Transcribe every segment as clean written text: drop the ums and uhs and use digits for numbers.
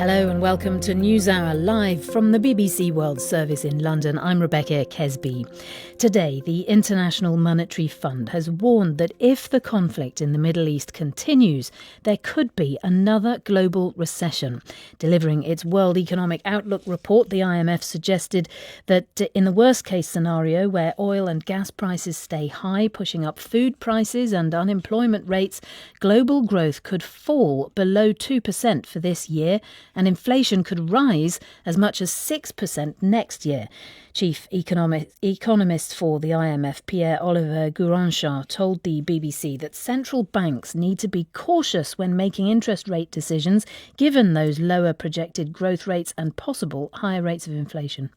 Hello and welcome to NewsHour live from the BBC World Service in London. I'm Rebecca Kesby. Today, the International Monetary Fund has warned that if the conflict in the Middle East continues, there could be another global recession. Delivering its World Economic Outlook report, the IMF suggested that in the worst-case scenario, where oil and gas prices stay high, pushing up food prices and unemployment rates, global growth could fall below 2% for this year, and inflation could rise as much as 6% next year. Chief economist for the IMF, Pierre-Olivier Gouranchard, told the BBC that central banks need to be cautious when making interest rate decisions, given those lower projected growth rates and possible higher rates of inflation.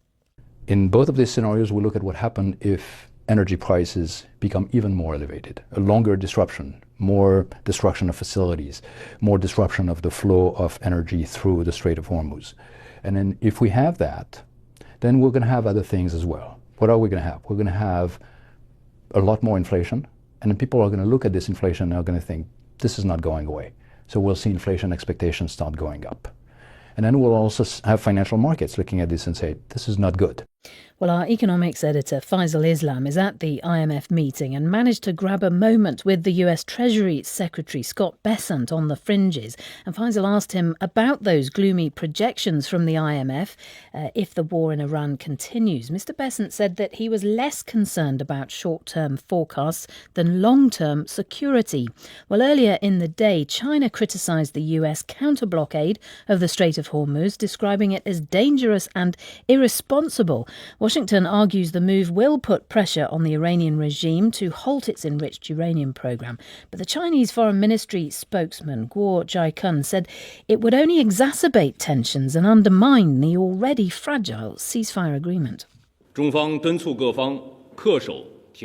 In both of these scenarios, we look at what happened if energy prices become even more elevated, a longer disruption, more destruction of facilities, more disruption of the flow of energy through the Strait of Hormuz. And then if we have that, then we're going to have other things as well. What are we going to have? We're going to have a lot more inflation, and then people are going to look at this inflation and are going to think, this is not going away. So we'll see inflation expectations start going up. And then we'll also have financial markets looking at this and say, this is not good. Well, our economics editor, Faisal Islam, is at the IMF meeting and managed to grab a moment with the US Treasury Secretary Scott Bessent on the fringes. And Faisal asked him about those gloomy projections from the IMF if the war in Iran continues. Mr. Bessent said that he was less concerned about short-term forecasts than long-term security. Well, earlier in the day, China criticised the US counter-blockade of the Strait of Hormuz, describing it as dangerous and irresponsible. Washington argues the move will put pressure on the Iranian regime to halt its enriched uranium program. But the Chinese Foreign Ministry spokesman, Guo Jiakun, said it would only exacerbate tensions and undermine the already fragile ceasefire agreement.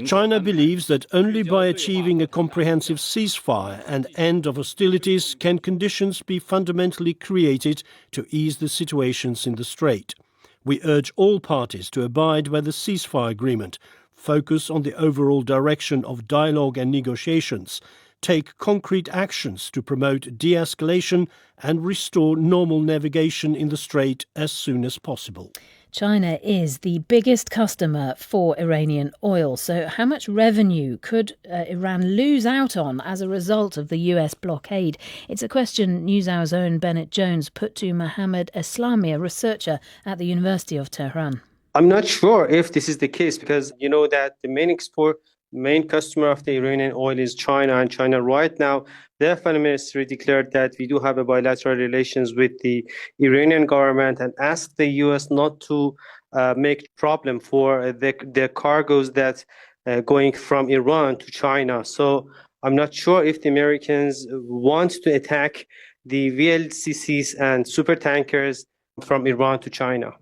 China believes that only by achieving a comprehensive ceasefire and end of hostilities can conditions be fundamentally created to ease the situations in the Strait. We urge all parties to abide by the ceasefire agreement, focus on the overall direction of dialogue and negotiations, take concrete actions to promote de-escalation and restore normal navigation in the Strait as soon as possible. China is the biggest customer for Iranian oil. So how much revenue could Iran lose out on as a result of the US blockade? It's a question NewsHour's own Bennett Jones put to Mohammed Eslami, a researcher at the University of Tehran. I'm not sure if this is the case because you know that the main customer of the Iranian oil is China, and China right now, their foreign ministry declared that we do have a bilateral relations with the Iranian government and asked the US not to make problem for the cargoes that going from Iran to China. So I'm not sure if the Americans want to attack the VLCCs and super tankers from Iran to China.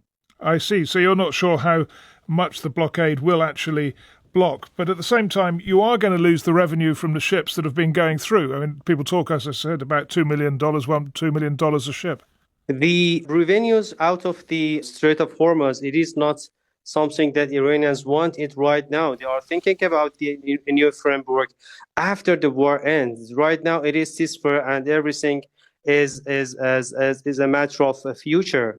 I see. So you're not sure how much the blockade will actually block, but at the same time, you are going to lose the revenue from the ships that have been going through. I mean, people talk, as I said, about $2 million, $2 million a ship. The revenues out of the Strait of Hormuz, it is not something that Iranians want it right now. They are thinking about the new framework after the war ends. Right now, it is ceasefire and everything is a matter of the future.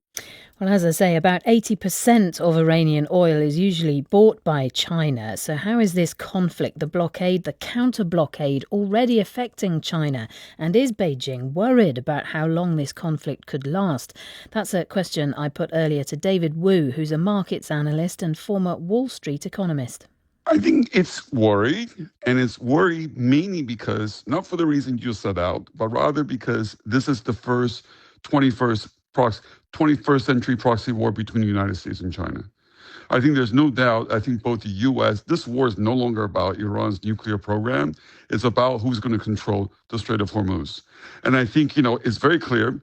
Well, as I say, about 80% of Iranian oil is usually bought by China. So how is this conflict, the blockade, the counter-blockade, already affecting China? And is Beijing worried about how long this conflict could last? That's a question I put earlier to David Wu, who's a markets analyst and former Wall Street economist. I think it's worry, and it's worry mainly because, not for the reason you set out, but rather because this is the first 21st century proxy war between the United States and China. I think there's no doubt, I think both the U.S., this war is no longer about Iran's nuclear program. It's about who's going to control the Strait of Hormuz. And I think, it's very clear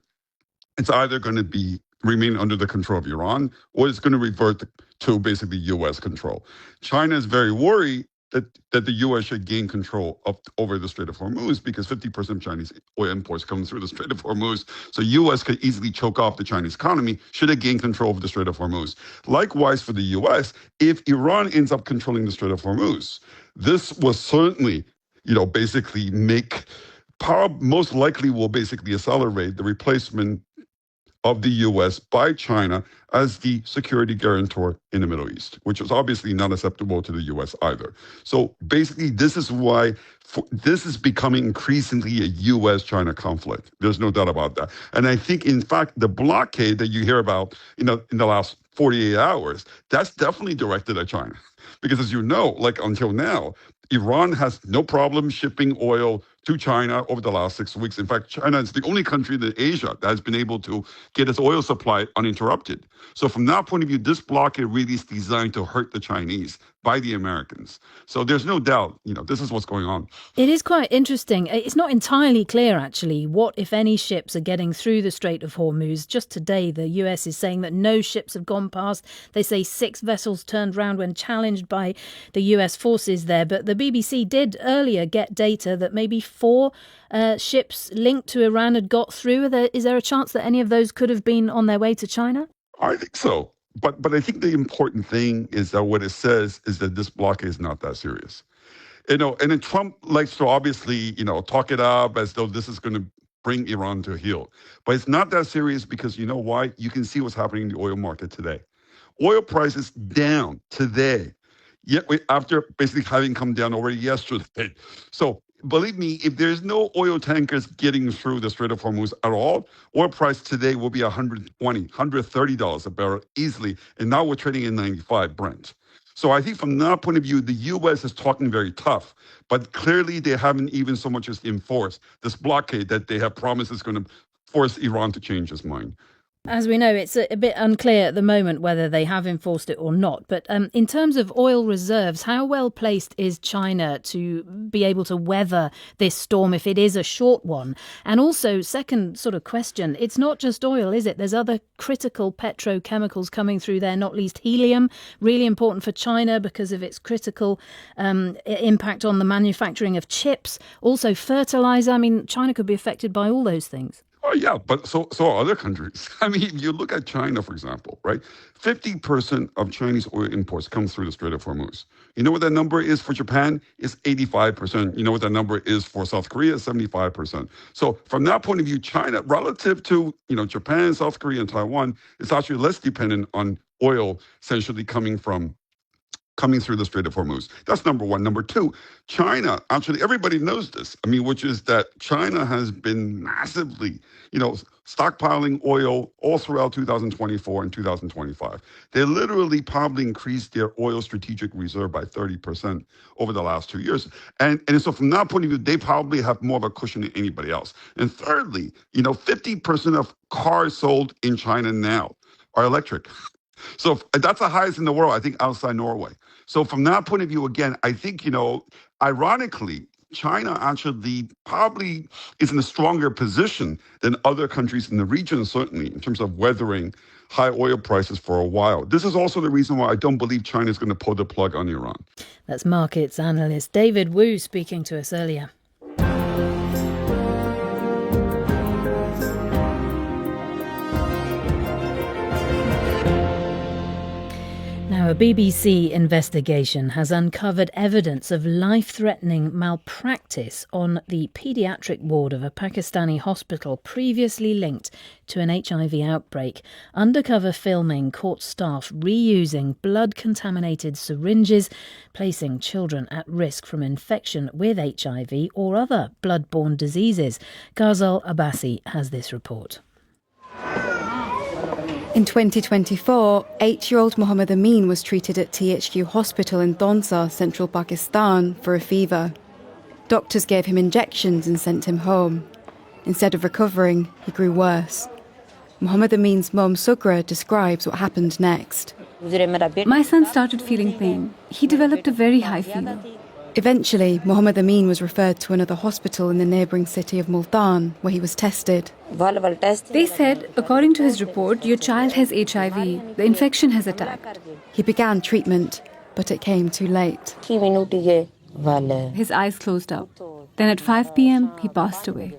it's either going to remain under the control of Iran, or it's going to revert to basically U.S. control. China is very worried that the U.S. should gain control over the Strait of Hormuz because 50% of Chinese oil imports come through the Strait of Hormuz. So U.S. could easily choke off the Chinese economy should it gain control over the Strait of Hormuz. Likewise for the U.S., if Iran ends up controlling the Strait of Hormuz, this will certainly, basically most likely will basically accelerate the replacement of the U.S. by China as the security guarantor in the Middle East, which is obviously not acceptable to the U.S. either. So basically, this is why this is becoming increasingly a U.S.-China conflict. There's no doubt about that. And I think, in fact, the blockade that you hear about, in the last 48 hours, that's definitely directed at China. Because as you know, like until now, Iran has no problem shipping oil to China over the last 6 weeks. In fact, China is the only country in Asia that has been able to get its oil supply uninterrupted. So from that point of view, this blockade really is designed to hurt the Chinese by the Americans. So there's no doubt, this is what's going on. It is quite interesting. It's not entirely clear, actually, what, if any, ships are getting through the Strait of Hormuz. Just today, the US is saying that no ships have gone past. They say 6 vessels turned round when challenged by the US forces there. But the BBC did earlier get data that maybe 4 ships linked to Iran had got through. Is there a chance that any of those could have been on their way to China? I think so. But I think the important thing is that what it says is that this blockade is not that serious. And then Trump likes to obviously, talk it up as though this is going to bring Iran to a heel. But it's not that serious because you know why? You can see what's happening in the oil market today. Oil prices down today, yet after basically having come down already yesterday. So believe me, if there's no oil tankers getting through the Strait of Hormuz at all, oil price today will be $120, $130 a barrel easily. And now we're trading at 95 Brent. So I think from that point of view, the U.S. is talking very tough, but clearly they haven't even so much as enforced this blockade that they have promised is going to force Iran to change its mind. As we know, it's a bit unclear at the moment whether they have enforced it or not. But in terms of oil reserves, how well placed is China to be able to weather this storm if it is a short one? And also, second sort of question, it's not just oil, is it? There's other critical petrochemicals coming through there, not least helium, really important for China because of its critical impact on the manufacturing of chips. Also fertilizer. I mean, China could be affected by all those things. Oh, yeah, but so are other countries. I mean, if you look at China, for example, right? 50% of Chinese oil imports come through the Strait of Hormuz. You know what that number is for Japan? It's 85%. You know what that number is for South Korea? 75%. So from that point of view, China, relative to, Japan, South Korea, and Taiwan, is actually less dependent on oil essentially coming through the Strait of Hormuz. That's number one. Number two, China, actually, everybody knows this. I mean, which is that China has been massively, stockpiling oil all throughout 2024 and 2025. They literally probably increased their oil strategic reserve by 30% over the last 2 years. And so from that point of view, they probably have more of a cushion than anybody else. And thirdly, 50% of cars sold in China now are electric. So that's the highest in the world, I think, outside Norway. So from that point of view, again, I think, ironically, China actually probably is in a stronger position than other countries in the region, certainly, in terms of weathering high oil prices for a while. This is also the reason why I don't believe China is going to pull the plug on Iran. That's markets analyst David Wu speaking to us earlier. Now, a BBC investigation has uncovered evidence of life-threatening malpractice on the paediatric ward of a Pakistani hospital previously linked to an HIV outbreak. Undercover filming caught staff reusing blood-contaminated syringes, placing children at risk from infection with HIV or other blood-borne diseases. Ghazal Abbasi has this report. In 2024, 8-year-old Mohammed Amin was treated at THQ Hospital in Donsar, central Pakistan, for a fever. Doctors gave him injections and sent him home. Instead of recovering, he grew worse. Mohammed Amin's mum Sugra describes what happened next. My son started feeling pain. He developed a very high fever. Eventually, Mohammed Amin was referred to another hospital in the neighbouring city of Multan, where he was tested. They said, according to his report, your child has HIV. The infection has attacked. He began treatment, but it came too late. His eyes closed up. Then at 5 p.m., he passed away.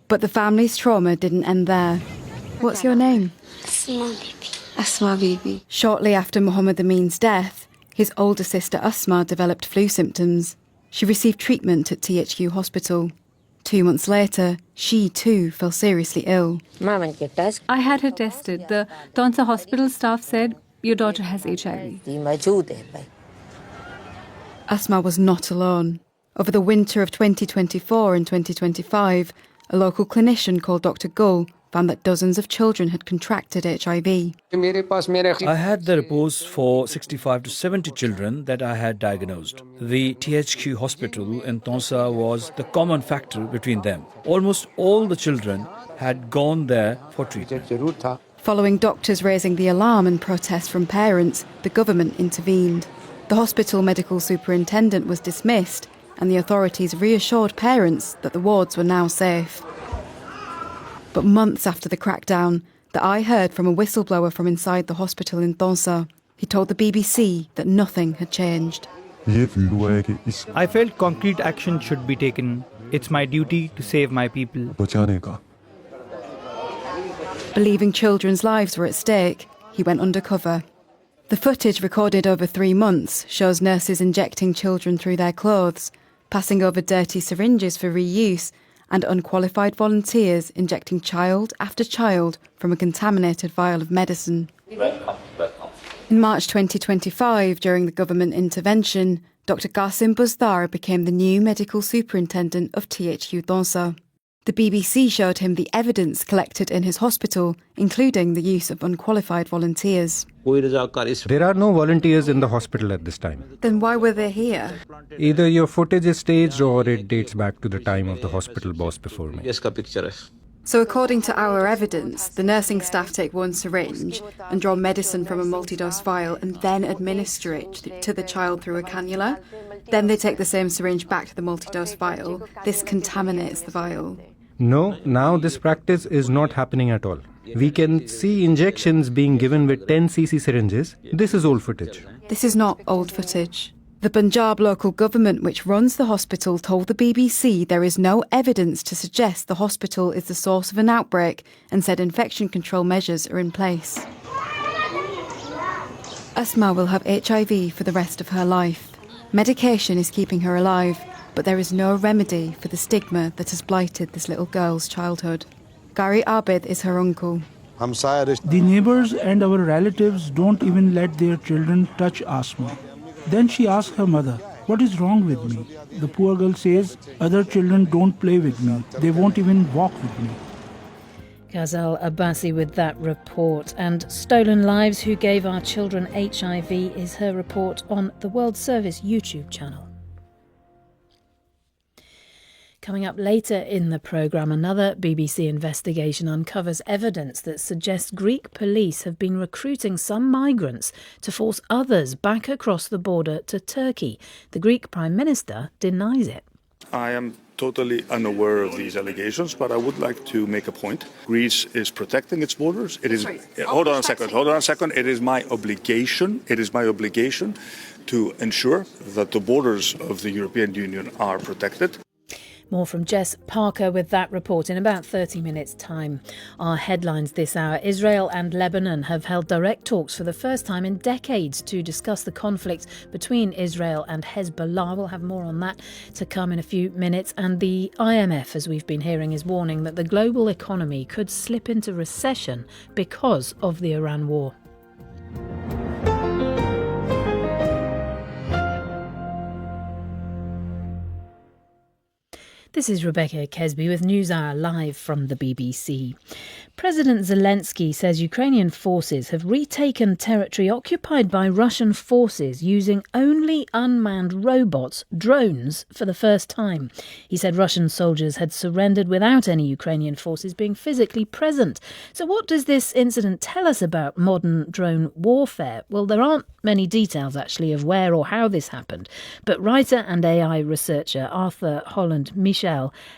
But the family's trauma didn't end there. What's your name? Asma Bibi. Shortly after Mohammed Amin's death, his older sister Asma developed flu symptoms. She received treatment at THQ Hospital. 2 months later, she too fell seriously ill. I had her tested. The Tonsa hospital staff said, your daughter has HIV. Asma was not alone. Over the winter of 2024 and 2025, a local clinician called Dr. Gull found that dozens of children had contracted HIV. I had the reports for 65 to 70 children that I had diagnosed. The THQ hospital in Tonsa was the common factor between them. Almost all the children had gone there for treatment. Following doctors raising the alarm and protests from parents, the government intervened. The hospital medical superintendent was dismissed, and the authorities reassured parents that the wards were now safe. But months after the crackdown, the Eye heard from a whistleblower from inside the hospital in Tonsa. He told the BBC that nothing had changed. I felt concrete action should be taken. It's my duty to save my people. Believing children's lives were at stake, he went undercover. The footage, recorded over 3 months, shows nurses injecting children through their clothes, passing over dirty syringes for reuse, and unqualified volunteers injecting child after child from a contaminated vial of medicine. In March 2025, during the government intervention, Dr. Qasim Buzdar became the new medical superintendent of THQ Tonsa. The BBC showed him the evidence collected in his hospital, including the use of unqualified volunteers. There are no volunteers in the hospital at this time. Then why were they here? Either your footage is staged or it dates back to the time of the hospital boss before me. So according to our evidence, the nursing staff take one syringe and draw medicine from a multi-dose vial and then administer it to the child through a cannula. Then they take the same syringe back to the multi-dose vial. This contaminates the vial. No, now this practice is not happening at all. We can see injections being given with 10 cc syringes. This is old footage. This is not old footage. The Punjab local government, which runs the hospital, told the BBC there is no evidence to suggest the hospital is the source of an outbreak and said infection control measures are in place. Asma will have HIV for the rest of her life. Medication is keeping her alive, but there is no remedy for the stigma that has blighted this little girl's childhood. Gary Abid is her uncle. The neighbours and our relatives don't even let their children touch Asma. Then she asks her mother, "What is wrong with me?" The poor girl says, "Other children don't play with me. They won't even walk with me." Ghazal Abbasi with that report. And Stolen Lives, Who Gave Our Children HIV, is her report on the World Service YouTube channel. Coming up later in the programme, another BBC investigation uncovers evidence that suggests Greek police have been recruiting some migrants to force others back across the border to Turkey. The Greek Prime Minister denies it. I am totally unaware of these allegations, but I would like to make a point. Greece is protecting its borders. It is. Hold on a second. It is my obligation. To ensure that the borders of the European Union are protected. More from Jess Parker with that report in about 30 minutes' time. Our headlines this hour: Israel and Lebanon have held direct talks for the first time in decades to discuss the conflict between Israel and Hezbollah. We'll have more on that to come in a few minutes. And the IMF, as we've been hearing, is warning that the global economy could slip into recession because of the Iran war. This is Rebecca Kesby with NewsHour live from the BBC. President Zelensky says Ukrainian forces have retaken territory occupied by Russian forces using only unmanned robots, drones, for the first time. He said Russian soldiers had surrendered without any Ukrainian forces being physically present. So what does this incident tell us about modern drone warfare? Well, there aren't many details, actually, of where or how this happened. But writer and AI researcher Arthur Holland Michel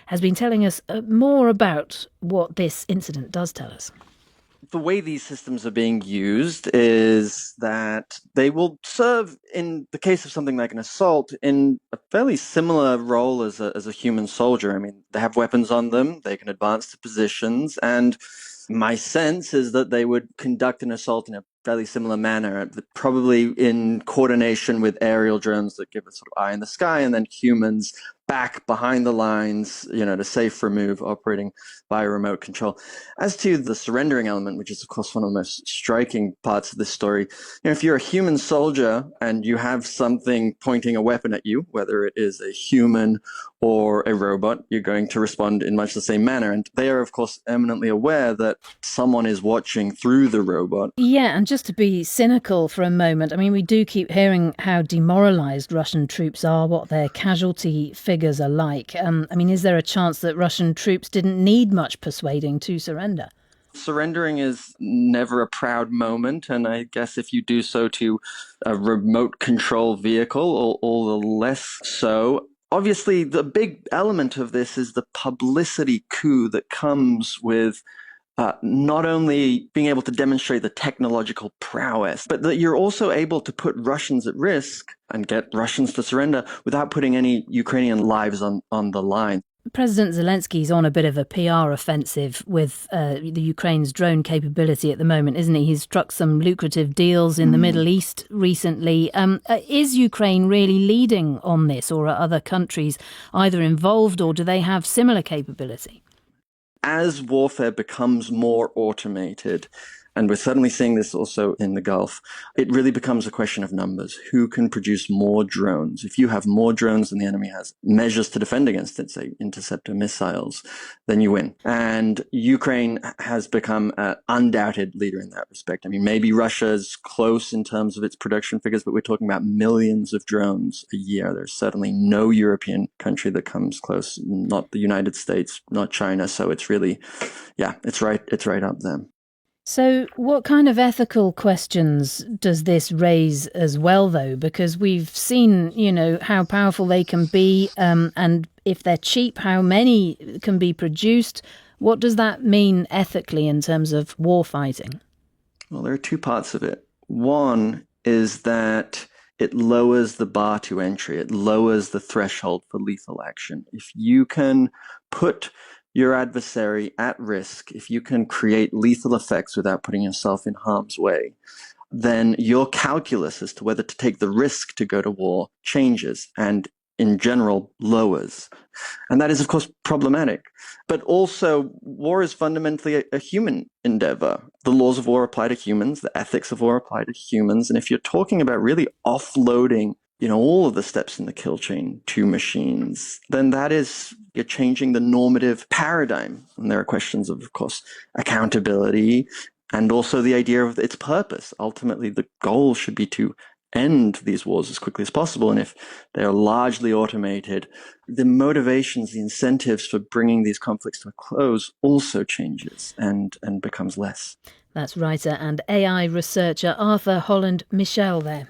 has been telling us more about what this incident does tell us. The way these systems are being used is that they will serve, in the case of something like an assault, in a fairly similar role as a human soldier. I mean, they have weapons on them, they can advance to positions, and my sense is that they would conduct an assault in a fairly similar manner, probably in coordination with aerial drones that give a sort of eye in the sky, and then humans back behind the lines, to safe remove, operating by remote control. As to the surrendering element, which is, of course, one of the most striking parts of this story, if you're a human soldier and you have something pointing a weapon at you, whether it is a human or a robot, you're going to respond in much the same manner. And they are, of course, eminently aware that someone is watching through the robot. Yeah, and just to be cynical for a moment, I mean, we do keep hearing how demoralised Russian troops are, what their casualty figures are like. Is there a chance that Russian troops didn't need much persuading to surrender? Surrendering is never a proud moment, and I guess if you do so to a remote control vehicle, all the less so. Obviously, the big element of this is the publicity coup that comes with not only being able to demonstrate the technological prowess, but that you're also able to put Russians at risk and get Russians to surrender without putting any Ukrainian lives on the line. President Zelensky's on a bit of a PR offensive with the Ukraine's drone capability at the moment, isn't he? He's struck some lucrative deals in the Middle East recently. Is Ukraine really leading on this, or are other countries either involved or do they have similar capability? As warfare becomes more automated, and we're certainly seeing this also in the Gulf, it really becomes a question of numbers. Who can produce more drones? If you have more drones than the enemy has measures to defend against it, say interceptor missiles, then you win. And Ukraine has become an undoubted leader in that respect. I mean, maybe Russia's close in terms of its production figures, but we're talking about millions of drones a year. There's certainly no European country that comes close, not the United States, not China. So it's really, it's right up there. So what kind of ethical questions does this raise as well, though? Because we've seen, how powerful they can be, and if they're cheap, how many can be produced. What does that mean ethically in terms of war fighting? Well, there are two parts of it. One is that it lowers the bar to entry. It lowers the threshold for lethal action. If you can put your adversary at risk, if you can create lethal effects without putting yourself in harm's way, then your calculus as to whether to take the risk to go to war changes and, in general, lowers. And that is, of course, problematic. But also, war is fundamentally a human endeavor. The laws of war apply to humans. The ethics of war apply to humans. And if you're talking about really offloading all of the steps in the kill chain to machines, then you're changing the normative paradigm. And there are questions of course, accountability and also the idea of its purpose. Ultimately, the goal should be to end these wars as quickly as possible. And if they're largely automated, the motivations, the incentives for bringing these conflicts to a close also changes and becomes less. That's writer and AI researcher Arthur Holland Michel there.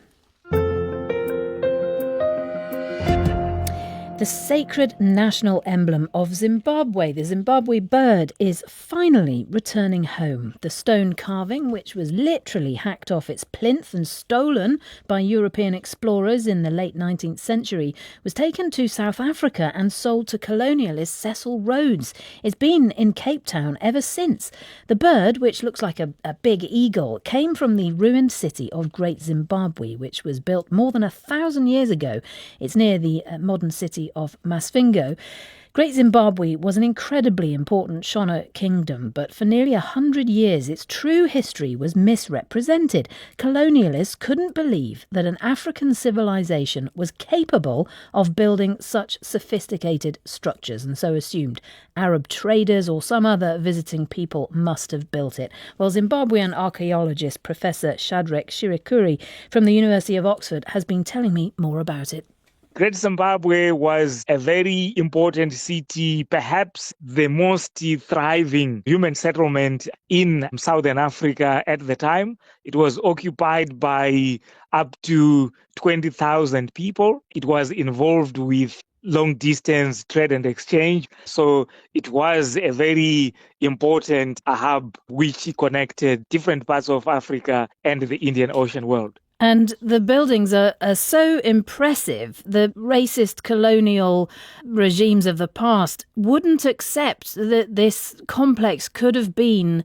The sacred national emblem of Zimbabwe, the Zimbabwe bird, is finally returning home. The stone carving, which was literally hacked off its plinth and stolen by European explorers in the late 19th century, was taken to South Africa and sold to colonialist Cecil Rhodes. It's been in Cape Town ever since. The bird, which looks like a big eagle, came from the ruined city of Great Zimbabwe, which was built more than 1,000 years ago. It's near the modern city of Masvingo. Great Zimbabwe was an incredibly important Shona kingdom, but for nearly 100 years its true history was misrepresented. Colonialists couldn't believe that an African civilization was capable of building such sophisticated structures, and so assumed Arab traders or some other visiting people must have built it. Well, Zimbabwean archaeologist Professor Shadrach Shirikuri from the University of Oxford has been telling me more about it. Great Zimbabwe was a very important city, perhaps the most thriving human settlement in Southern Africa at the time. It was occupied by up to 20,000 people. It was involved with long-distance trade and exchange. So it was a very important hub which connected different parts of Africa and the Indian Ocean world. And the buildings are so impressive. The racist colonial regimes of the past wouldn't accept that this complex could have been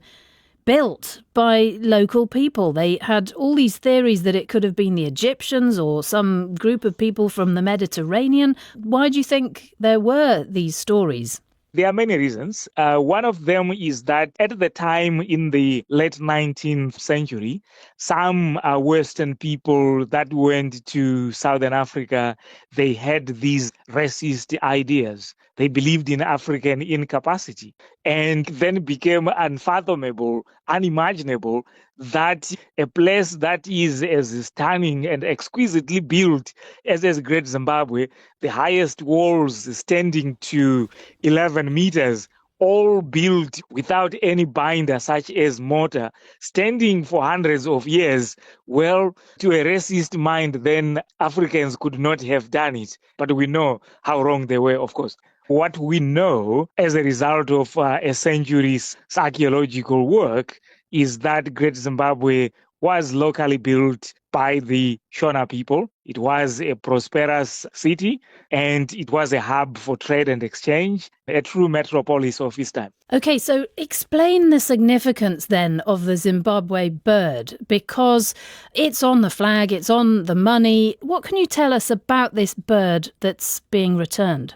built by local people. They had all these theories that it could have been the Egyptians or some group of people from the Mediterranean. Why do you think there were these stories? There are many reasons. One of them is that at the time in the late 19th century, some Western people that went to Southern Africa, they had these racist ideas. They believed in African incapacity, and then became unfathomable, unimaginable that a place that is as stunning and exquisitely built as Great Zimbabwe, the highest walls standing to 11 meters, all built without any binder such as mortar, standing for hundreds of years. Well, to a racist mind, then Africans could not have done it. But we know how wrong they were, of course. What we know as a result of a century's archaeological work is that Great Zimbabwe was locally built by the Shona people. It was a prosperous city, and it was a hub for trade and exchange, a true metropolis of its time. OK, so explain the significance then of the Zimbabwe bird, because it's on the flag, it's on the money. What can you tell us about this bird that's being returned?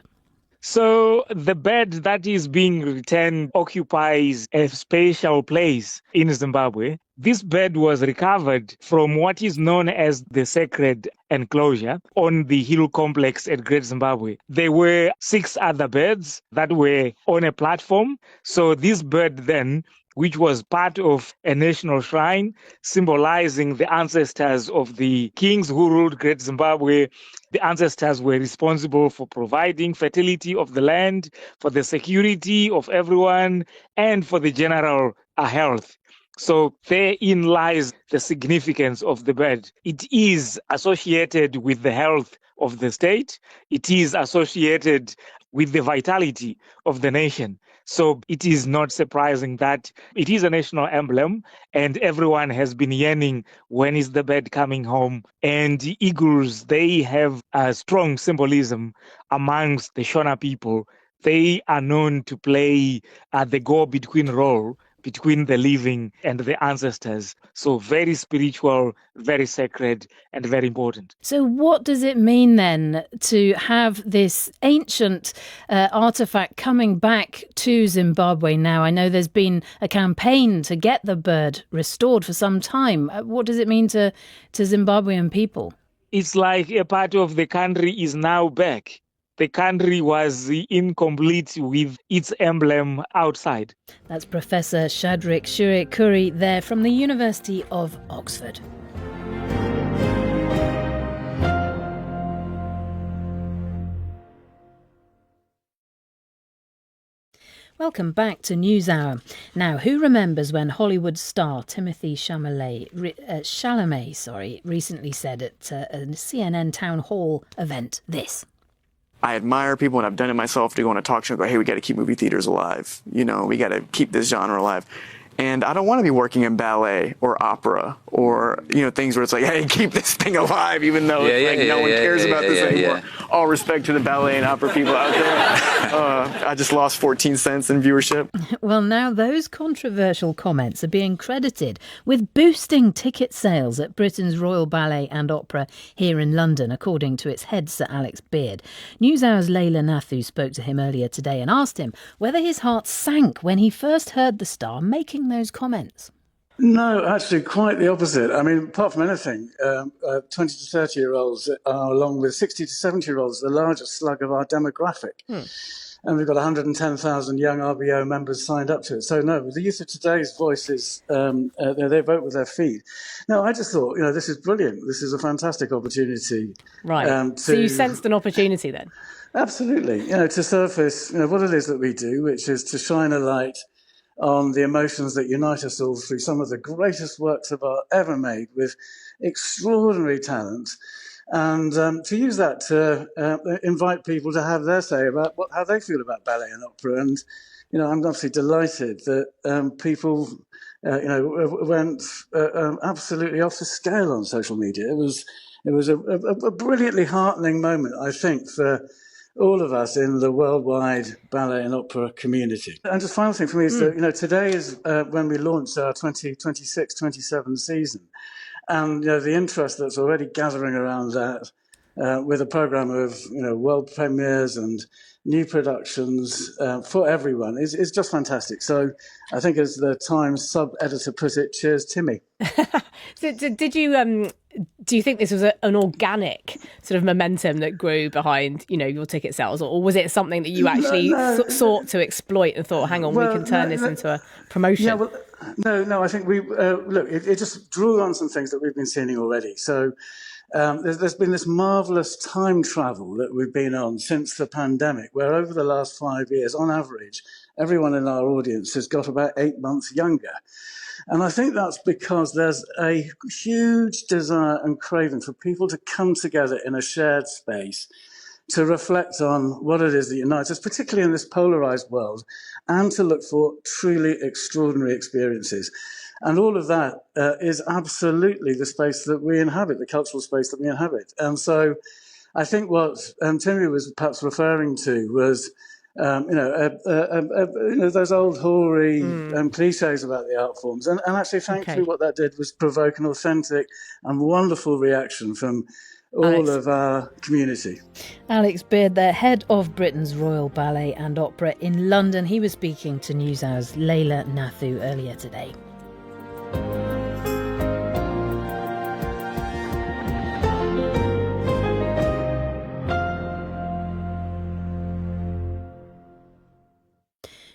So the bird that is being returned occupies a special place in Zimbabwe. This bird was recovered from what is known as the sacred enclosure on the hill complex at Great Zimbabwe. There were 6 other birds that were on a platform. So this bird then, which was part of a national shrine symbolizing the ancestors of the kings who ruled Great Zimbabwe. The ancestors were responsible for providing fertility of the land, for the security of everyone, and for the general health. So therein lies the significance of the bird. It is associated with the health of the state. It is associated with the vitality of the nation. So it is not surprising that it is a national emblem, and everyone has been yearning, when is the bird coming home? And the eagles, they have a strong symbolism amongst the Shona people. They are known to play the go-between role between the living and the ancestors. So very spiritual, very sacred, and very important. So what does it mean then to have this ancient artefact coming back to Zimbabwe now? I know there's been a campaign to get the bird restored for some time. What does it mean to Zimbabwean people? It's like a part of the country is now back. The country was incomplete with its emblem outside. That's Professor Shadrach Shurikuri there from the University of Oxford. Welcome back to NewsHour. Now, who remembers when Hollywood star Timothée Chalamet recently said at a CNN town hall event this? I admire people, and I've done it myself, to go on a talk show and go, hey, we got to keep movie theaters alive. You know, we got to keep this genre alive. And I don't want to be working in ballet or opera or, you know, things where it's like, hey, keep this thing alive, even though no one cares about this anymore. All respect to the ballet and opera people out there. I just lost 14 cents in viewership. Well, now those controversial comments are being credited with boosting ticket sales at Britain's Royal Ballet and Opera here in London, according to its head, Sir Alex Beard. NewsHour's Leila Nathu spoke to him earlier today and asked him whether his heart sank when he first heard the star making those comments. No, actually, quite the opposite. I mean, apart from anything, 20 to 30-year-olds are, along with 60 to 70-year-olds, the largest slug of our demographic. And we've got 110,000 young RBO members signed up to it. So, no, the youth of today's voice is, they vote with their feet. No, I just thought, this is brilliant. This is a fantastic opportunity. Right. So you sensed an opportunity then? Absolutely. To surface, what it is that we do, which is to shine a light on the emotions that unite us all through some of the greatest works of art ever made with extraordinary talent, and to use that to invite people to have their say about how they feel about ballet and opera. And, I'm obviously delighted that people, went absolutely off the scale on social media. It was a brilliantly heartening moment, I think, for all of us in the worldwide ballet and opera community. And just final thing for me is that, today is when we launch our 2026-27 season. And the interest that's already gathering around that with a programme of world premieres and new productions for everyone is just fantastic. So I think, as the Times sub-editor put it, cheers, Timmy. So did you do you think this was an organic sort of momentum that grew behind your ticket sales, or was it something that you actually sought to exploit and thought, hang on, we can turn this into a promotion? Yeah, well, no. I think we it just drew on some things that we've been seeing already. So there's been this marvellous time travel that we've been on since the pandemic, where over the last 5 years, on average, everyone in our audience has got about 8 months younger. And I think that's because there's a huge desire and craving for people to come together in a shared space to reflect on what it is that unites us, particularly in this polarized world, and to look for truly extraordinary experiences. And all of that is absolutely the space that we inhabit, the cultural space that we inhabit. And so I think what Timmy was perhaps referring to was those old hoary cliches about the art forms. And actually, thankfully, what that did was provoke an authentic and wonderful reaction from all of our community. Alex Beard, the head of Britain's Royal Ballet and Opera in London. He was speaking to NewsHour's Leila Nathu earlier today.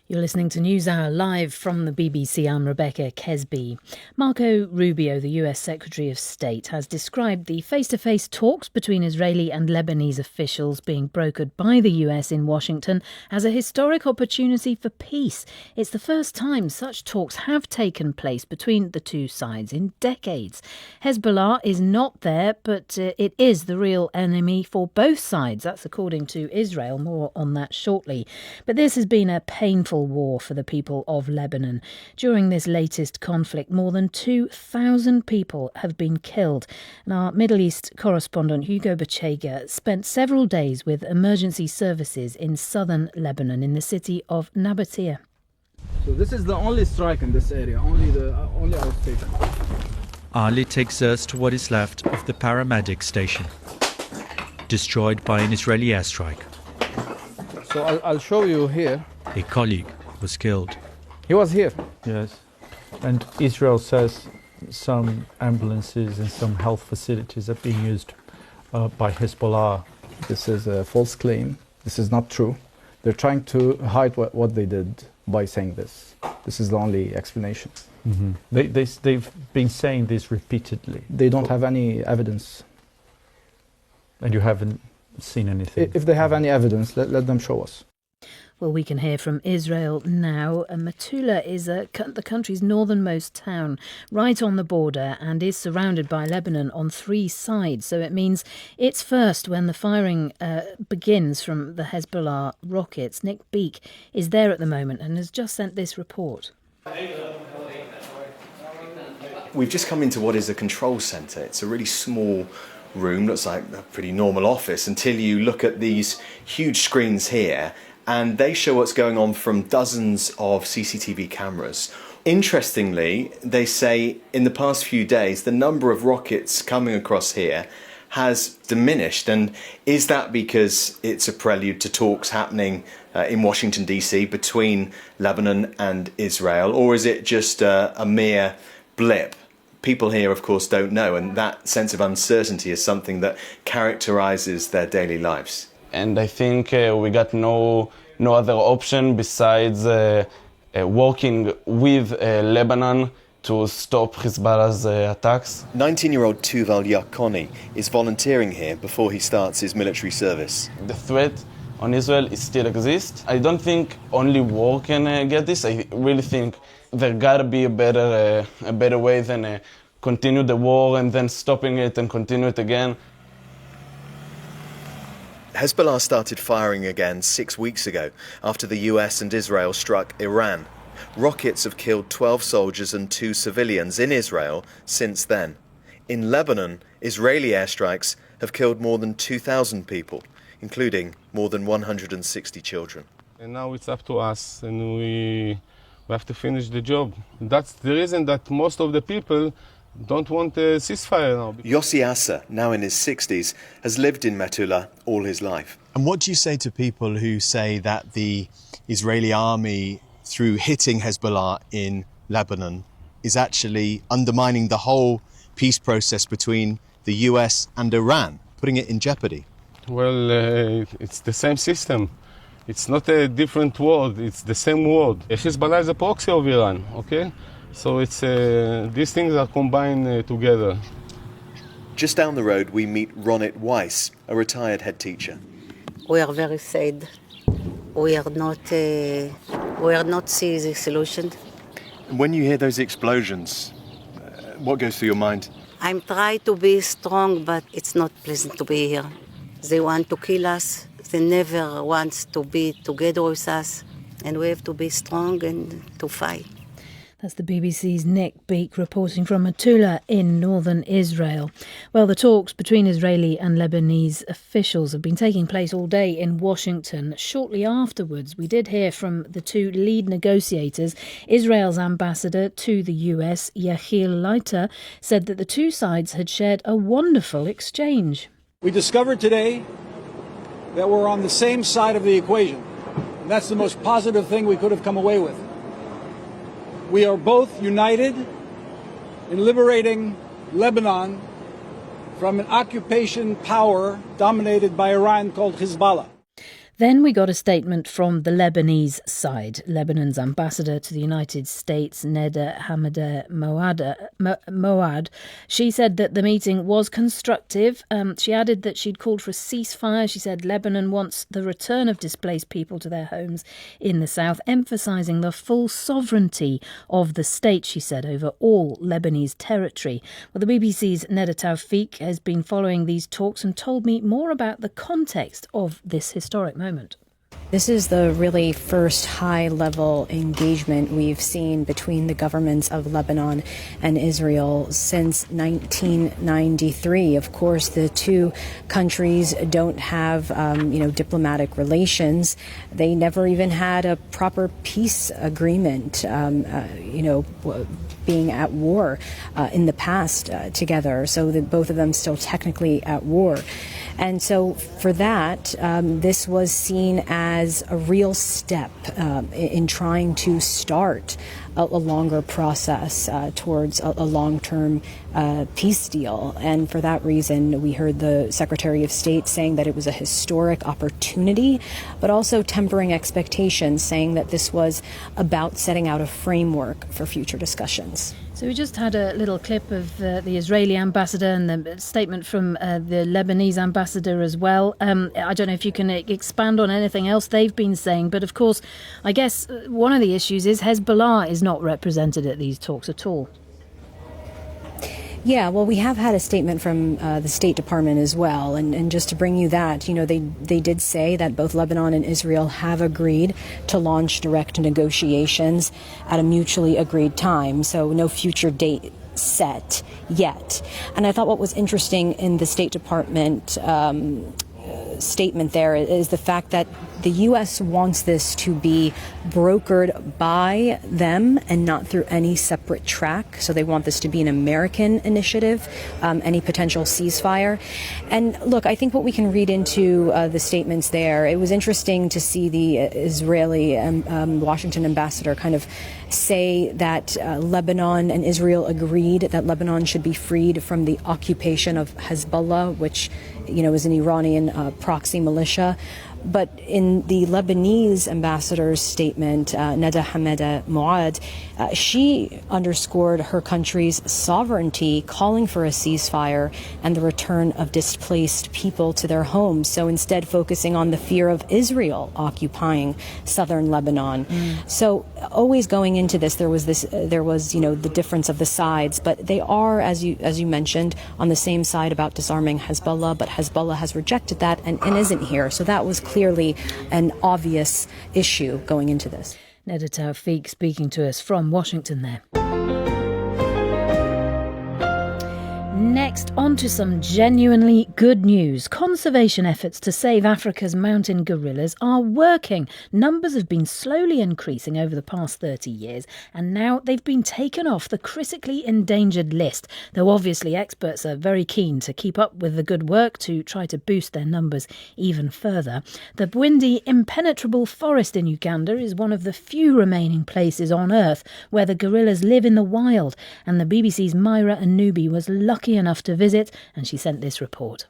You're listening to NewsHour live from the BBC. I'm Rebecca Kesby. Marco Rubio, the US Secretary of State, has described the face-to-face talks between Israeli and Lebanese officials being brokered by the US in Washington as a historic opportunity for peace. It's the first time such talks have taken place between the two sides in decades. Hezbollah is not there, but it is the real enemy for both sides. That's according to Israel. More on that shortly. But this has been a painful war for the people of Lebanon. During this latest conflict, more than 2,000 people have been killed. And our Middle East correspondent Hugo Bachega spent several days with emergency services in southern Lebanon in the city of Nabatea. So this is the only strike in this area, only our station. Ali takes us to what is left of the paramedic station, destroyed by an Israeli airstrike. So I'll show you here. A colleague was killed. He was here. Yes. And Israel says some ambulances and some health facilities are being used by Hezbollah. This is a false claim. This is not true. They're trying to hide what they did by saying this. This is the only explanation. Mm-hmm. They've been saying this repeatedly. They don't have any evidence. And you haven't seen anything? If they have any evidence, let them show us. Well, we can hear from Israel now. Metula is the country's northernmost town, right on the border, and is surrounded by Lebanon on three sides. So it means it's first when the firing begins from the Hezbollah rockets. Nick Beak is there at the moment and has just sent this report. We've just come into what is a control centre. It's a really small room, looks like a pretty normal office, until you look at these huge screens here, and they show what's going on from dozens of CCTV cameras. Interestingly, they say in the past few days, the number of rockets coming across here has diminished. And is that because it's a prelude to talks happening in Washington, D.C. between Lebanon and Israel, or is it just a mere blip? People here, of course, don't know, and that sense of uncertainty is something that characterises their daily lives. And I think we got no other option besides working with Lebanon to stop Hezbollah's attacks. 19-year-old Tuval Yarkoni is volunteering here before he starts his military service. The threat on Israel still exists. I don't think only war can get this. I really think there gotta be a better way than continue the war and then stopping it and continue it again. Hezbollah started firing again 6 weeks ago after the US and Israel struck Iran. Rockets have killed 12 soldiers and 2 civilians in Israel since then. In Lebanon, Israeli airstrikes have killed more than 2,000 people. including more than 160 children. And now it's up to us, and we have to finish the job. That's the reason that most of the people don't want a ceasefire now. Yossi Assa, now in his 60s, has lived in Metula all his life. And what do you say to people who say that the Israeli army, through hitting Hezbollah in Lebanon, is actually undermining the whole peace process between the US and Iran, putting it in jeopardy? Well, it's the same system. It's not a different word, it's the same word. Hezbollah is a proxy of Iran, okay? So it's these things are combined together. Just down the road, we meet Ronit Weiss, a retired head teacher. We are very sad. We are not see the solution. When you hear those explosions, what goes through your mind? I'm trying to be strong, but it's not pleasant to be here. They want to kill us. They never want to be together with us. And we have to be strong and to fight. That's the BBC's Nick Beake reporting from Metula in northern Israel. Well, the talks between Israeli and Lebanese officials have been taking place all day in Washington. Shortly afterwards, we did hear from the two lead negotiators. Israel's ambassador to the US, Yechiel Leiter, said that the two sides had shared a wonderful exchange. We discovered today that we're on the same side of the equation. And that's the most positive thing we could have come away with. We are both united in liberating Lebanon from an occupation power dominated by Iran called Hezbollah. Then we got a statement from the Lebanese side. Lebanon's ambassador to the United States, Neda Hamadeh Moad, she said that the meeting was constructive. She added that she'd called for a ceasefire. She said Lebanon wants the return of displaced people to their homes in the south, emphasising the full sovereignty of the state, she said, over all Lebanese territory. Well, the BBC's Neda Tawfiq has been following these talks and told me more about the context of this historic moment. This is the really first high-level engagement we've seen between the governments of Lebanon and Israel since 1993. Of course, the two countries don't have, diplomatic relations. They never even had a proper peace agreement, being at war in the past together. So that both of them still technically at war. And so for that, this was seen as a real step in trying to start a longer process towards a long-term peace deal. And for that reason, we heard the Secretary of State saying that it was a historic opportunity, but also tempering expectations, saying that this was about setting out a framework for future discussions. So we just had a little clip of the Israeli ambassador and the statement from the Lebanese ambassador as well. I don't know if you can expand on anything else they've been saying, but of course, I guess one of the issues is Hezbollah is not represented at these talks at all. Yeah, well, we have had a statement from the State Department as well. And just to bring you that, they did say that both Lebanon and Israel have agreed to launch direct negotiations at a mutually agreed time. So no future date set yet. And I thought what was interesting in the State Department statement there is the fact that the U.S. wants this to be brokered by them and not through any separate track. So they want this to be an American initiative, any potential ceasefire. And look, I think what we can read into the statements there, it was interesting to see the Israeli Washington ambassador kind of say that Lebanon and Israel agreed that Lebanon should be freed from the occupation of Hezbollah, which, is an Iranian proxy militia. But in the Lebanese ambassador's statement, Neda Hamadeh Moad, she underscored her country's sovereignty, calling for a ceasefire and the return of displaced people to their homes. So instead focusing on the fear of Israel occupying southern Lebanon. So always going into this, there was the difference of the sides, but they are, as you mentioned, on the same side about disarming Hezbollah, but Hezbollah has rejected that and isn't here. So that was clearly an obvious issue going into this. Neda Tawfiq speaking to us from Washington there. Next Next, on to some genuinely good news. Conservation efforts to save Africa's mountain gorillas are working. Numbers have been slowly increasing over the past 30 years, and now they've been taken off the critically endangered list, though obviously experts are very keen to keep up with the good work to try to boost their numbers even further. The Bwindi impenetrable forest in Uganda is one of the few remaining places on Earth where the gorillas live in the wild, and the BBC's Myra Anubi was lucky enough to visit, and she sent this report.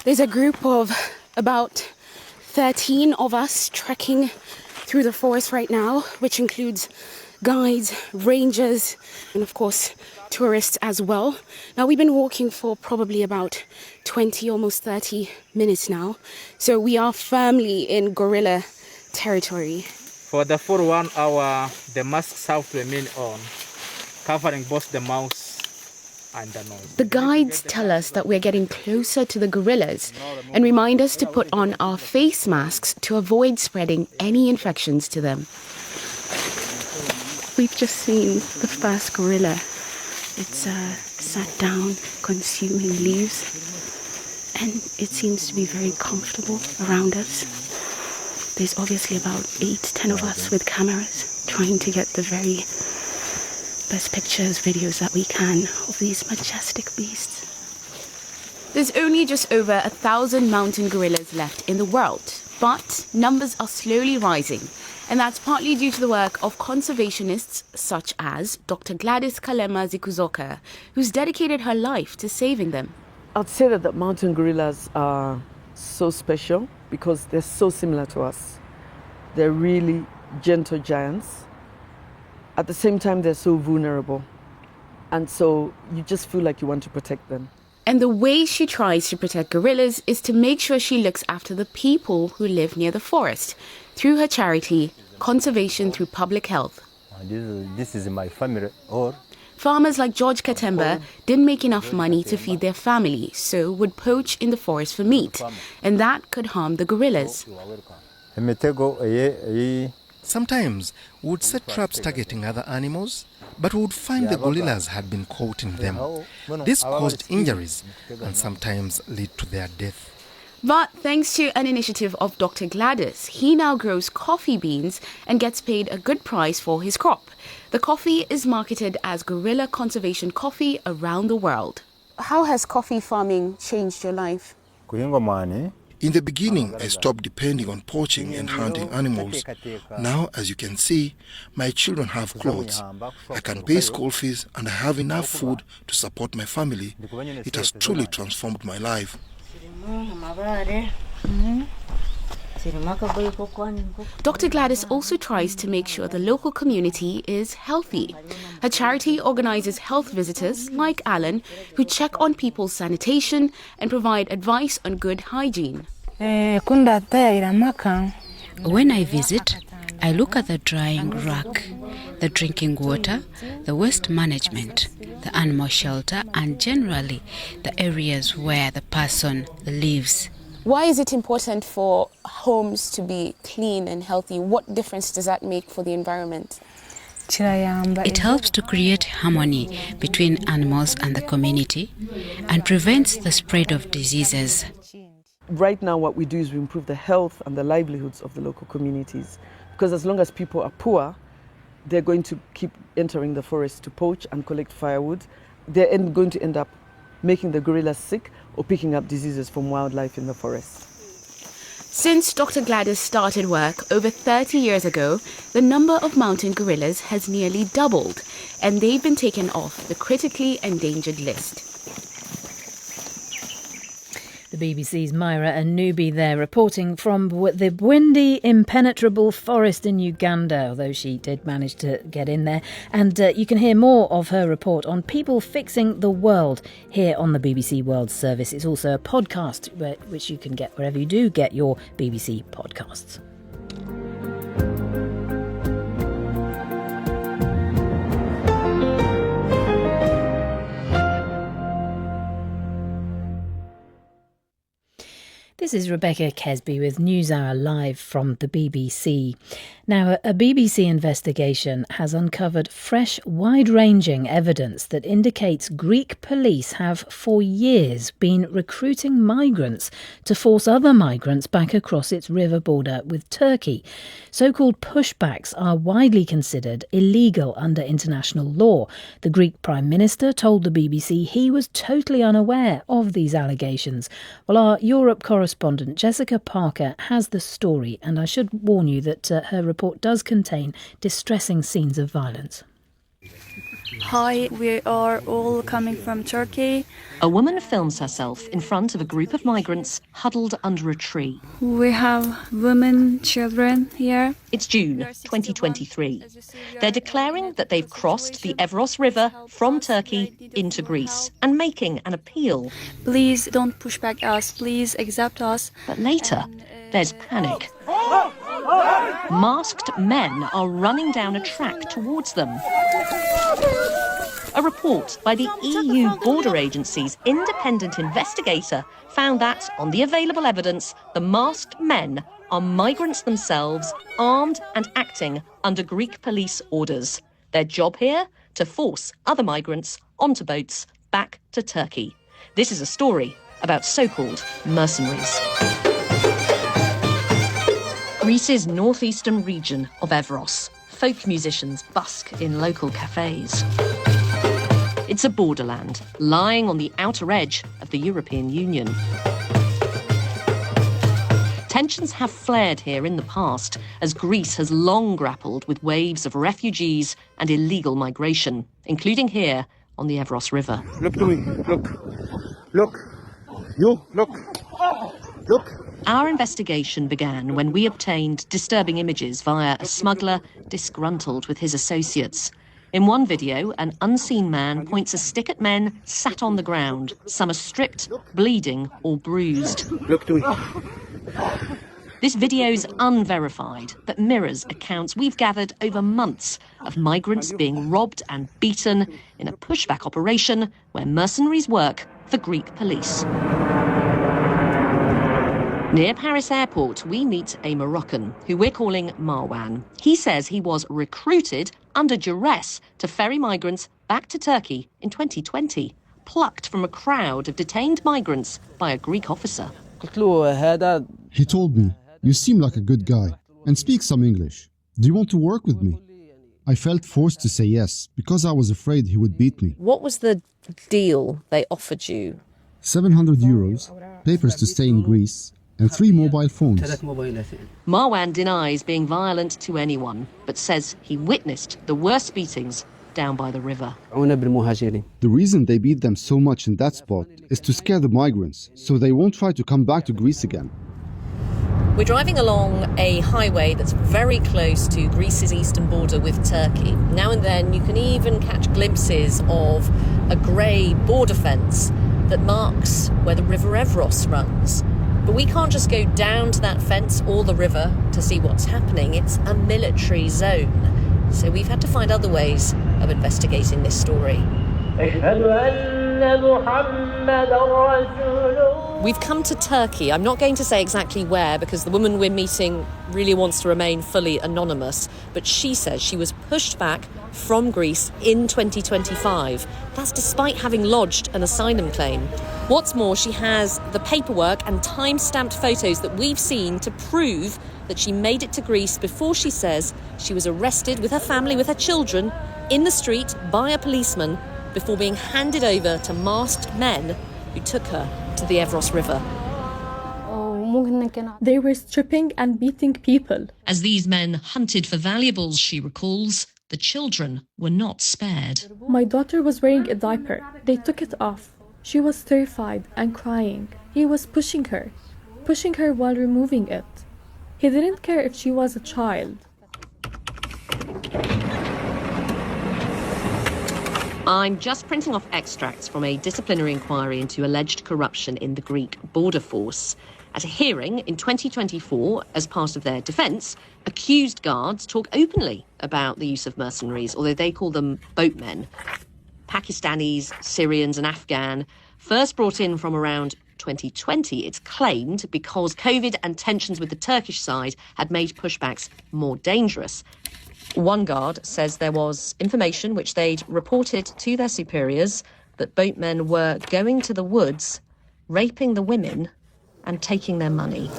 There's a group of about 13 of us trekking through the forest right now, which includes guides, rangers, and of course tourists as well. Now, we've been walking for probably about 20, almost 30 minutes now, so we are firmly in gorilla territory. For the full 1 hour, the masks have to remain on, covering both the mouth and the nose. The guides tell us that we're getting closer to the gorillas and remind us to put on our face masks to avoid spreading any infections to them. We've just seen the first gorilla. It's sat down, consuming leaves, and it seems to be very comfortable around us. There's obviously about 8-10 of us with cameras trying to get the very best pictures, videos that we can of these majestic beasts. There's only just over 1,000 mountain gorillas left in the world, but numbers are slowly rising. And that's partly due to the work of conservationists such as Dr. Gladys Kalema Zikuzoka, who's dedicated her life to saving them. I'd say that the mountain gorillas are so special because they're so similar to us. They're really gentle giants. At the same time, they're so vulnerable. And so you just feel like you want to protect them. And the way she tries to protect gorillas is to make sure she looks after the people who live near the forest through her charity, Conservation Through Public Health. This is my family. Farmers like George Katemba didn't make enough money to feed their family, so would poach in the forest for meat, and that could harm the gorillas. Sometimes we would set traps targeting other animals, but we would find the gorillas had been caught in them. This caused injuries and sometimes lead to their death. But thanks to an initiative of Dr. Gladys, he now grows coffee beans and gets paid a good price for his crop. The coffee is marketed as gorilla conservation coffee around the world. How has coffee farming changed your life? In the beginning, I stopped depending on poaching and hunting animals. Now, as you can see, my children have clothes. I can pay school fees and I have enough food to support my family. It has truly transformed my life. Dr. Gladys also tries to make sure the local community is healthy. Her charity organizes health visitors like Alan who check on people's sanitation and provide advice on good hygiene. When I visit, I look at the drying rack, the drinking water, the waste management, the animal shelter, and generally the areas where the person lives. Why is it important for homes to be clean and healthy? What difference does that make for the environment? It helps to create harmony between animals and the community and prevents the spread of diseases. Right now what we do is we improve the health and the livelihoods of the local communities, because as long as people are poor, they're going to keep entering the forest to poach and collect firewood. They're going to end up making the gorillas sick or picking up diseases from wildlife in the forest. Since Dr. Gladys started work over 30 years ago, the number of mountain gorillas has nearly doubled, and they've been taken off the critically endangered list. The BBC's Myra Anubi there reporting from the Bwindi impenetrable forest in Uganda, although she did manage to get in there. And you can hear more of her report on People Fixing the World here on the BBC World Service. It's also a podcast which you can get wherever you do get your BBC podcasts. This is Rebecca Kesby with NewsHour live from the BBC. Now, a BBC investigation has uncovered fresh, wide-ranging evidence that indicates Greek police have for years been recruiting migrants to force other migrants back across its river border with Turkey. So-called pushbacks are widely considered illegal under international law. The Greek Prime Minister told the BBC he was totally unaware of these allegations. Well, our Europe correspondent Jessica Parker has the story, and I should warn you that her report does contain distressing scenes of violence. Hi, we are all coming from Turkey. A woman films herself in front of a group of migrants huddled under a tree. We have women, children here. It's June 2023. They're declaring that they've crossed the Evros River from Turkey into Greece and making an appeal. Please don't push back us. Please accept us. But later, there's panic. Masked men are running down a track towards them. A report by the EU Border Agency's independent investigator found that, on the available evidence, the masked men are migrants themselves, armed and acting under Greek police orders. Their job here? To force other migrants onto boats back to Turkey. This is a story about so-called mercenaries. Greece's northeastern region of Evros. Folk musicians busk in local cafes. It's a borderland lying on the outer edge of the European Union. Tensions have flared here in the past as Greece has long grappled with waves of refugees and illegal migration, including here on the Evros River. Look to me. Look. You, look. Look. Our investigation began when we obtained disturbing images via a smuggler disgruntled with his associates. In one video, an unseen man points a stick at men sat on the ground. Some are stripped, bleeding or bruised. Look to me. This video's unverified, but mirrors accounts we've gathered over months of migrants being robbed and beaten in a pushback operation where mercenaries work for Greek police. Near Paris airport, we meet a Moroccan who we're calling Marwan. He says he was recruited under duress to ferry migrants back to Turkey in 2020, plucked from a crowd of detained migrants by a Greek officer. He told me, "You seem like a good guy and speak some English. Do you want to work with me?" I felt forced to say yes because I was afraid he would beat me. What was the deal they offered you? 700 euros, papers to stay in Greece, and 3 mobile phones. Marwan denies being violent to anyone, but says he witnessed the worst beatings down by the river. The reason they beat them so much in that spot is to scare the migrants, so they won't try to come back to Greece again. We're driving along a highway that's very close to Greece's eastern border with Turkey. Now and then you can even catch glimpses of a grey border fence that marks where the River Evros runs. But we can't just go down to that fence or the river to see what's happening. It's a military zone. So we've had to find other ways of investigating this story. We've come to Turkey. I'm not going to say exactly where because the woman we're meeting really wants to remain fully anonymous, but she says she was pushed back from Greece in 2025. That's despite having lodged an asylum claim. What's more, she has the paperwork and time-stamped photos that we've seen to prove that she made it to Greece before she says she was arrested with her family, with her children, in the street by a policeman before being handed over to masked men who took her to the Evros River. They were stripping and beating people. As these men hunted for valuables, she recalls, the children were not spared. My daughter was wearing a diaper. They took it off. She was terrified and crying. He was pushing her while removing it. He didn't care if she was a child. I'm just printing off extracts from a disciplinary inquiry into alleged corruption in the Greek border force. At a hearing in 2024, as part of their defence, accused guards talk openly about the use of mercenaries, although they call them boatmen. Pakistanis, Syrians and Afghan, first brought in from around 2020, it's claimed, because COVID and tensions with the Turkish side had made pushbacks more dangerous. One guard says there was information which they'd reported to their superiors that boatmen were going to the woods, raping the women and taking their money.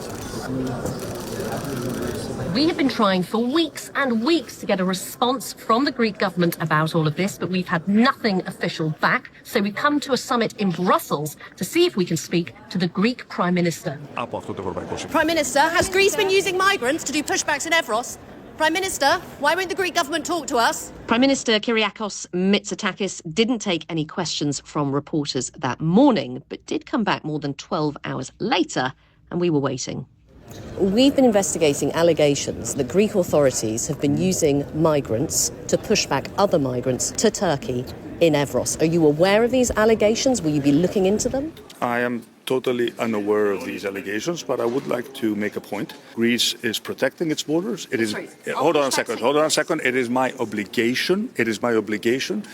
We have been trying for weeks and weeks to get a response from the Greek government about all of this, but we've had nothing official back. So we come to a summit in Brussels to see if we can speak to the Greek Prime Minister. Prime Minister, has Greece been using migrants to do pushbacks in Evros? Prime Minister, why won't the Greek government talk to us? Prime Minister Kyriakos Mitsotakis didn't take any questions from reporters that morning, but did come back more than 12 hours later, and we were waiting. We've been investigating allegations that Greek authorities have been using migrants to push back other migrants to Turkey in Evros. Are you aware of these allegations? Will you be looking into them? I am totally unaware of these allegations, but I would like to make a point. Greece is protecting its borders. It is. Hold on a second. It is my obligation.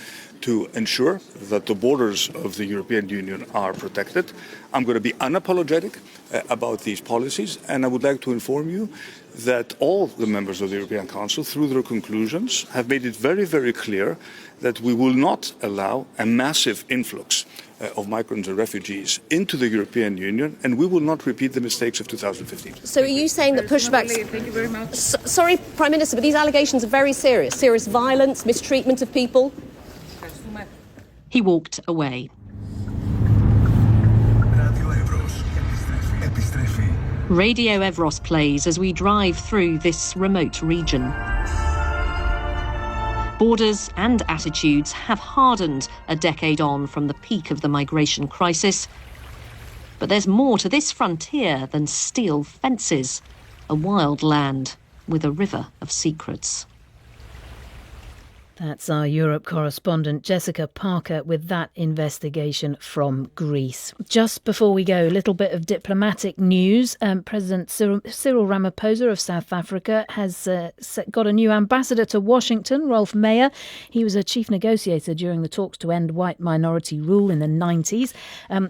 To ensure that the borders of the European Union are protected. I'm going to be unapologetic about these policies, and I would like to inform you that all the members of the European Council, through their conclusions, have made it very, very clear that we will not allow a massive influx of migrants and refugees into the European Union, and we will not repeat the mistakes of 2015. So are you saying that pushbacks... Thank you very much. Sorry, Prime Minister, but these allegations are very serious. Serious violence, mistreatment of people. He walked away. Radio Evros plays as we drive through this remote region. Borders and attitudes have hardened a decade on from the peak of the migration crisis. But there's more to this frontier than steel fences, a wild land with a river of secrets. That's our Europe correspondent Jessica Parker with that investigation from Greece. Just before we go, a little bit of diplomatic news. President Cyril Ramaphosa of South Africa has got a new ambassador to Washington, Rolf Meyer. He was a chief negotiator during the talks to end white minority rule in the 90s.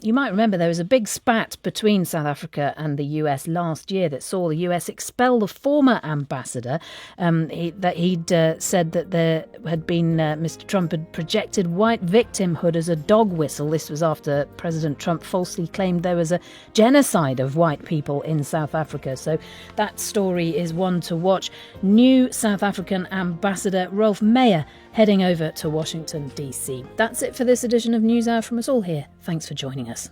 You might remember there was a big spat between South Africa and the US last year that saw the US expel the former ambassador. He'd said that there had been Mr. Trump had projected white victimhood as a dog whistle. This was after President Trump falsely claimed there was a genocide of white people in South Africa. So that story is one to watch. New South African ambassador Rolf Meyer heading over to Washington, D.C. That's it for this edition of NewsHour from us all here. Thanks for joining us.